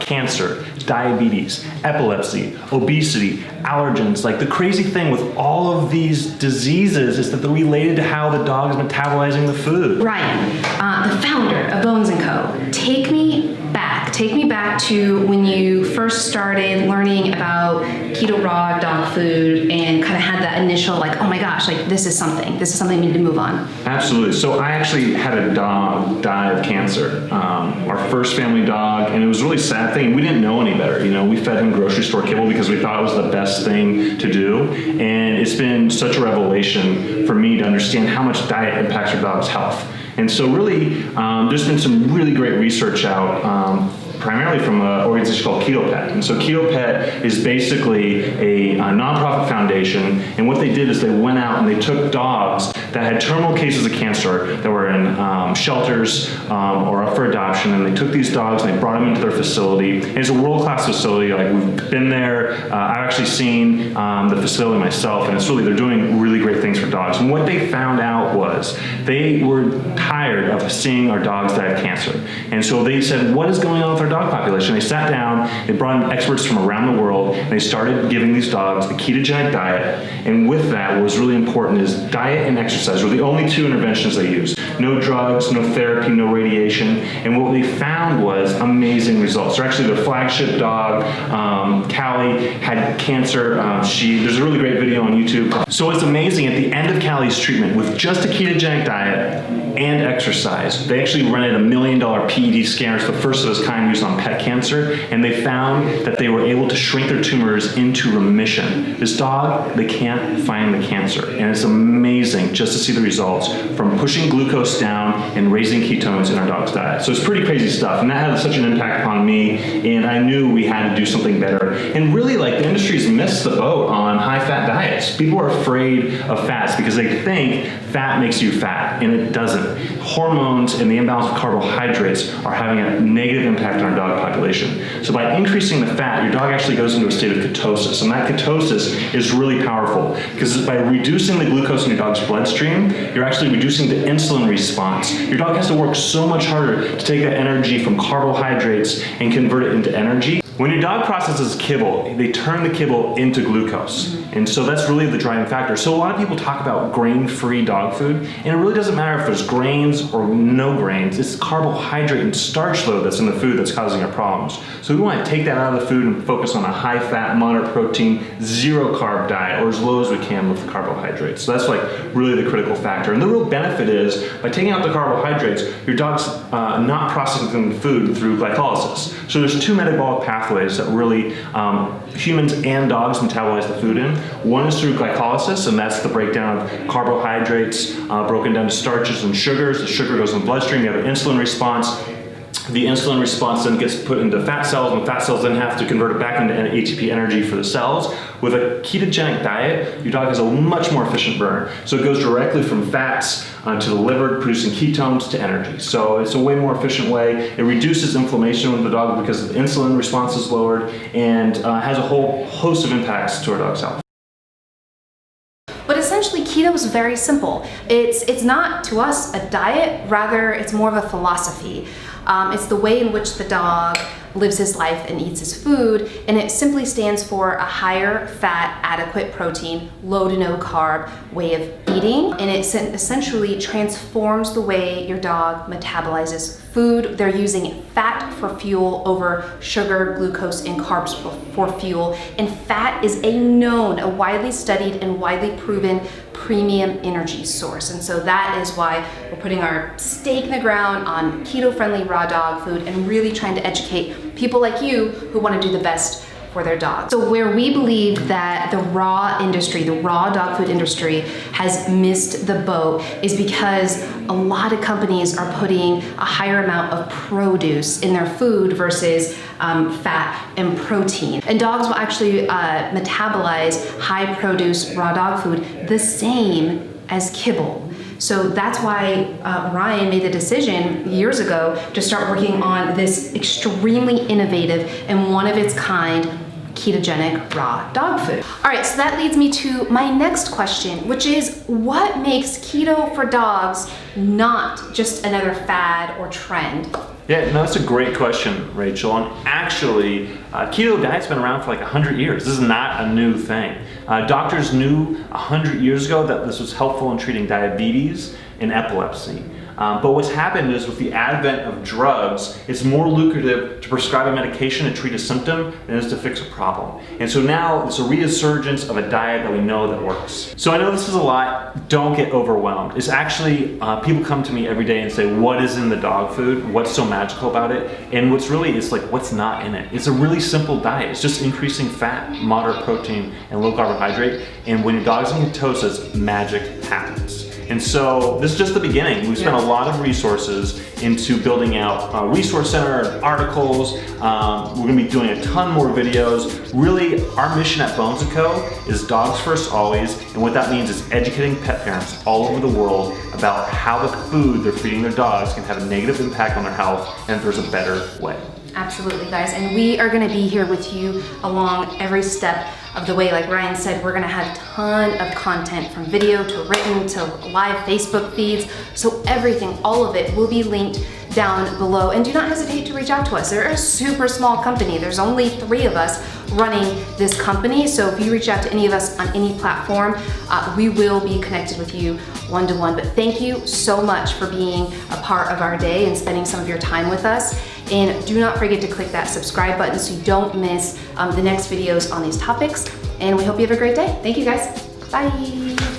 cancer, diabetes, epilepsy, obesity, allergens. Like, the crazy thing with all of these diseases is that they're related to how the dog is metabolizing the food. Ryan, the founder of Bones & Co., take me back to when you first started learning about keto raw dog food and kind of had that initial like, oh my gosh, like this is something we need to move on. Absolutely. So I actually had a dog die of cancer, our first family dog, and it was a really sad thing. We didn't know any better. You know, we fed him grocery store kibble because we thought it was the best thing to do, and it's been such a revelation for me to understand how much diet impacts your dog's health. And so really, there's been some really great research out, primarily from an organization called Keto. And so Keto is basically a nonprofit foundation, and what they did is they went out and they took dogs that had terminal cases of cancer that were in shelters or up for adoption, and they took these dogs and they brought them into their facility. And it's a world-class facility. Like, we've been there. I've actually seen the facility myself, and they're doing really great things for dogs. And what they found out was they were tired of seeing our dogs die of cancer. And so they said, what is going on with our dog population? They sat down, they brought in experts from around the world, and they started giving these dogs a ketogenic diet. And with that, what was really important is diet and exercise were the only two interventions they used. No drugs, no therapy, no radiation. And what they found was amazing results. So actually, their flagship dog, Callie, had cancer. There's a really great video on YouTube. So it's amazing, at the end of Callie's treatment, with just a ketogenic diet and exercise, they actually rented $1 million PET scanners, the first of its kind used on pet cancer, and they found that they were able to shrink their tumors into remission. This dog, they can't find the cancer, and it's amazing just to see the results from pushing glucose down and raising ketones in our dog's diet. So it's pretty crazy stuff, and that had such an impact on me, and I knew we had to do something better. And really, like, the industry's missed the boat on high-fat diets. People are afraid of fats because they think fat makes you fat, and it doesn't. Hormones and the imbalance of carbohydrates are having a negative impact on our dog population. So by increasing the fat, your dog actually goes into a state of ketosis, and that ketosis is really powerful because by reducing the glucose in your dog's bloodstream, you're actually reducing the insulin response. Your dog has to work so much harder to take that energy from carbohydrates and convert it into energy. When your dog processes kibble, they turn the kibble into glucose. And so that's really the driving factor. So a lot of people talk about grain-free dog food, and it really doesn't matter if there's grains or no grains. It's carbohydrate and starch load that's in the food that's causing our problems. So we want to take that out of the food and focus on a high-fat, moderate protein, zero-carb diet, or as low as we can with the carbohydrates. So that's like really the critical factor. And the real benefit is, by taking out the carbohydrates, your dog's not processing the food through glycolysis. So there's two metabolic pathways that really humans and dogs metabolize the food in. One is through glycolysis, and that's the breakdown of carbohydrates broken down to starches and sugars. The sugar goes in the bloodstream. You have an insulin response. The insulin response then gets put into fat cells, and fat cells then have to convert it back into ATP energy for the cells. With a ketogenic diet, your dog has a much more efficient burn. So it goes directly from fats to the liver, producing ketones to energy. So it's a way more efficient way. It reduces inflammation with the dog because the insulin response is lowered, and has a whole host of impacts to our dog's health. But essentially, keto is very simple. It's not, to us, a diet, rather it's more of a philosophy. It's the way in which the dog lives his life and eats his food, and it simply stands for a higher fat, adequate protein, low to no carb way of eating, and it essentially transforms the way your dog metabolizes food. They're using fat for fuel over sugar, glucose, and carbs for fuel, and fat is a widely studied and widely proven premium energy source. And so that is why we're putting our stake in the ground on keto-friendly raw dog food and really trying to educate people like you who want to do the best for their dogs. So where we believe that the raw industry, the raw dog food industry has missed the boat is because a lot of companies are putting a higher amount of produce in their food versus fat and protein. And dogs will actually metabolize high produce raw dog food the same as kibble. So that's why Ryan made the decision years ago to start working on this extremely innovative and one of its kind ketogenic raw dog food. All right, so that leads me to my next question, which is what makes keto for dogs not just another fad or trend? Yeah, no, that's a great question, Rachel. And actually, keto diet's been around for like 100 years. This is not a new thing. Doctors knew 100 years ago that this was helpful in treating diabetes and epilepsy. But what's happened is with the advent of drugs, it's more lucrative to prescribe a medication to treat a symptom than it is to fix a problem. And so now it's a resurgence of a diet that we know that works. So I know this is a lot. Don't get overwhelmed. It's actually, people come to me every day and say, what is in the dog food? What's so magical about it? And what's really, it's like, what's not in it? It's a really simple diet. It's just increasing fat, moderate protein, and low carbohydrate. And when your dog's in ketosis, magic happens. And so this is just the beginning. We've spent a lot of resources into building out a resource center and articles. We're gonna be doing a ton more videos. Really, our mission at Bones & Co. is dogs first always, and what that means is educating pet parents all over the world about how the food they're feeding their dogs can have a negative impact on their health, and if there's a better way. Absolutely, guys, and we are gonna be here with you along every step of the way. Like Ryan said, we're gonna have a ton of content from video to written to live Facebook feeds. So everything, all of it will be linked down below. And do not hesitate to reach out to us. They're a super small company. There's only 3 of us running this company. So if you reach out to any of us on any platform, we will be connected with you one-to-one. But thank you so much for being a part of our day and spending some of your time with us. And do not forget to click that subscribe button so you don't miss the next videos on these topics. And we hope you have a great day. Thank you, guys. Bye.